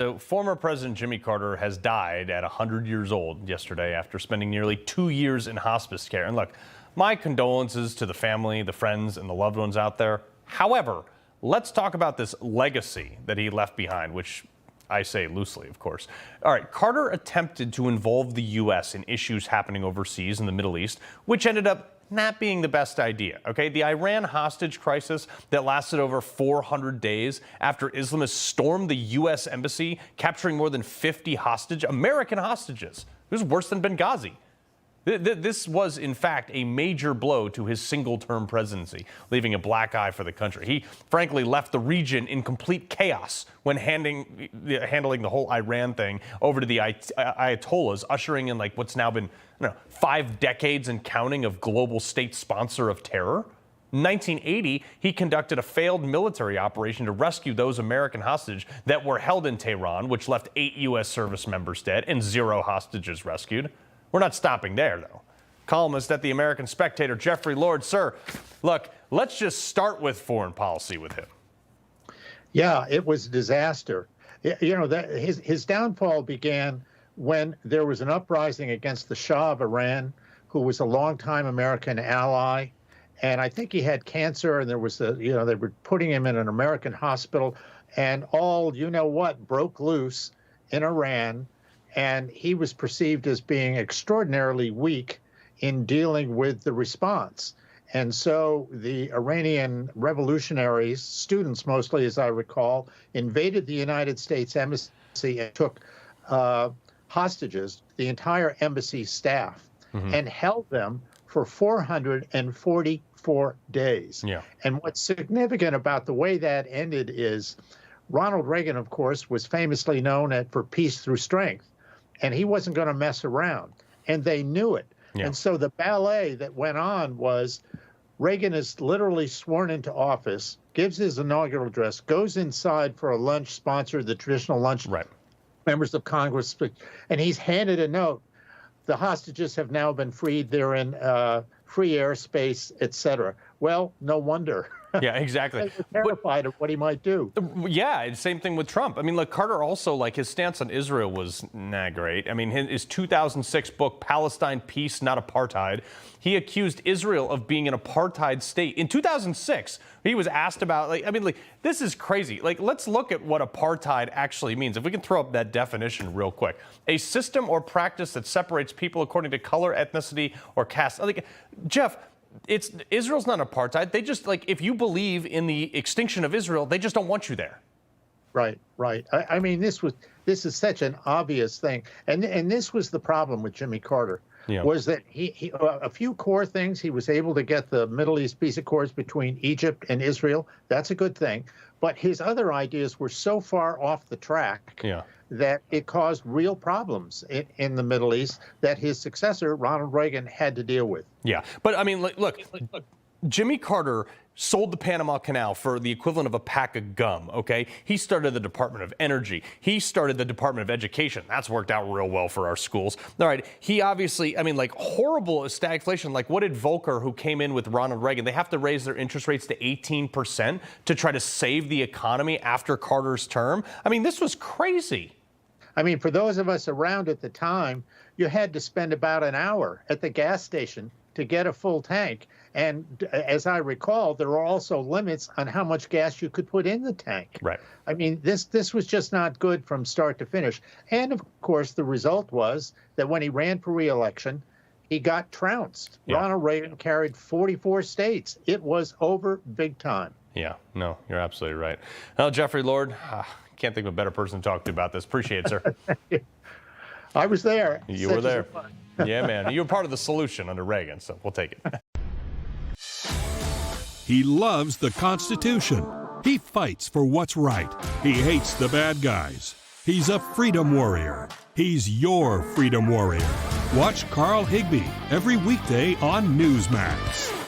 So former President Jimmy Carter has died at 100 years old yesterday after spending nearly 2 years in hospice care. And look, my condolences to the family, the friends, and the loved ones out there. However, let's talk about this legacy that he left behind, which I say loosely, of course. All right, Carter attempted to involve the U.S. in issues happening overseas in the Middle East, which ended up not being the best idea, okay? The Iran hostage crisis that lasted over 400 days after Islamists stormed the U.S. embassy, capturing more than 50 American hostages. It was worse than Benghazi. This was, in fact, a major blow to his single-term presidency, leaving a black eye for the country. He, frankly, left the region in complete chaos when handling the whole Iran thing over to the Ayatollahs, ushering in like what's now been 5 decades and counting of global state sponsor of terror. In 1980, he conducted a failed military operation to rescue those American hostages that were held in Tehran, which left 8 U.S. service members dead and 0 hostages rescued. We're not stopping there, though. Columnist at the American Spectator, Jeffrey Lord. Sir, look, let's just start with foreign policy with him. Yeah, it was a disaster. You know, his downfall began when there was an uprising against the Shah of Iran, who was a longtime American ally. And I think he had cancer, and there was they were putting him in an American hospital, and all, broke loose in Iran. And he was perceived as being extraordinarily weak in dealing with the response. And so the Iranian revolutionaries, students mostly, as I recall, invaded the United States embassy and took hostages, the entire embassy staff, and held them for 444 days. Yeah. And what's significant about the way that ended is Ronald Reagan, of course, was famously known for peace through strength. And he wasn't going to mess around, and they knew it. Yeah. And so the ballet that went on was Reagan is literally sworn into office, gives his inaugural address, goes inside for a lunch sponsored, the traditional lunch, right. Members of Congress, and he's handed a note. The hostages have now been freed. They're in free airspace, etc. Well, no wonder. Yeah, exactly. They were terrified of what he might do. Yeah, same thing with Trump. I mean, look, Carter also, like, his stance on Israel was not great. I mean, his 2006 book, Palestine, Peace, Not Apartheid, he accused Israel of being an apartheid state. In 2006, he was asked about, this is crazy. Like, let's look at what apartheid actually means. If we can throw up that definition real quick. A system or practice that separates people according to color, ethnicity, or caste. Like, Jeff, Israel's not apartheid. They just, if you believe in the extinction of Israel, they just don't want you there. Right, right. I mean, this is such an obvious thing, and this was the problem with Jimmy Carter. Yeah. Was that he a few core things. He was able to get the Middle East peace accords between Egypt and Israel. That's a good thing. But his other ideas were so far off the track that it caused real problems in the Middle East that his successor, Ronald Reagan, had to deal with. Yeah, but I mean, look, Jimmy Carter sold the Panama Canal for the equivalent of a pack of gum, okay? He started the Department of Energy. He started the Department of Education. That's worked out real well for our schools. All right, he obviously, horrible stagflation. Like, what did Volcker, who came in with Ronald Reagan, they have to raise their interest rates to 18% to try to save the economy after Carter's term? I mean, this was crazy. I mean, for those of us around at the time, you had to spend about an hour at the gas station to get a full tank. And as I recall, there were also limits on how much gas you could put in the tank. Right. I mean, this was just not good from start to finish. And of course, the result was that when he ran for re-election, he got trounced. Yeah. Ronald Reagan carried 44 states. It was over big time. Yeah, no, you're absolutely right. Well, Jeffrey Lord, can't think of a better person to talk to about this. Appreciate it, sir. I was there. You were there. Yeah, man. You were part of the solution under Reagan, so we'll take it. He loves the Constitution. He fights for what's right. He hates the bad guys. He's a freedom warrior. He's your freedom warrior. Watch Carl Higbie every weekday on Newsmax.